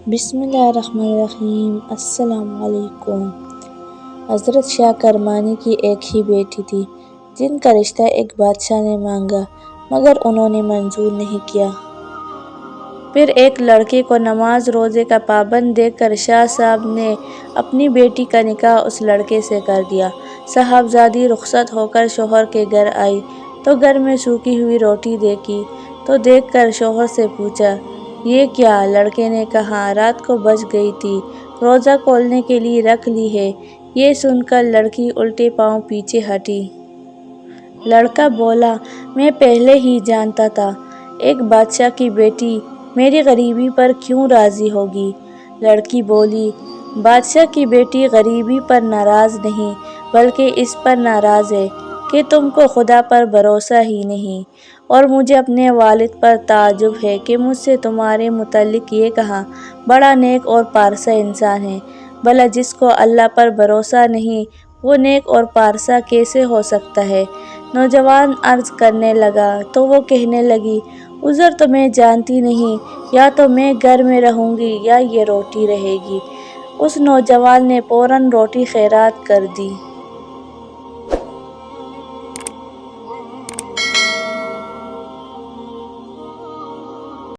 بسم اللہ الرحمن الرحیم۔ السلام علیکم۔ حضرت شاہ کرمانی کی ایک ہی بیٹی تھی جن کا رشتہ ایک بادشاہ نے مانگا مگر انہوں نے منظور نہیں کیا۔ پھر ایک لڑکے کو نماز روزے کا پابند دیکھ کر شاہ صاحب نے اپنی بیٹی کا نکاح اس لڑکے سے کر دیا۔ صاحبزادی رخصت ہو کر شوہر کے گھر آئی تو گھر میں سوکھی ہوئی روٹی دیکھی تو دیکھ کر شوہر سے پوچھا، یہ کیا؟ لڑکے نے کہا، رات کو بچ گئی تھی، روزہ کھولنے کے لیے رکھ لی ہے۔ یہ سن کر لڑکی الٹے پاؤں پیچھے ہٹی۔ لڑکا بولا، میں پہلے ہی جانتا تھا، ایک بادشاہ کی بیٹی میری غریبی پر کیوں راضی ہوگی؟ لڑکی بولی، بادشاہ کی بیٹی غریبی پر ناراض نہیں بلکہ اس پر ناراض ہے کہ تم کو خدا پر بھروسہ ہی نہیں، اور مجھے اپنے والد پر تعجب ہے کہ مجھ سے تمہارے متعلق یہ کہا، بڑا نیک اور پارسا انسان ہے۔ بھلا جس کو اللہ پر بھروسہ نہیں وہ نیک اور پارسا کیسے ہو سکتا ہے؟ نوجوان عرض کرنے لگا تو وہ کہنے لگی، عذر تو میں جانتی نہیں، یا تو میں گھر میں رہوں گی یا یہ روٹی رہے گی۔ اس نوجوان نے فوراً روٹی خیرات کر دی۔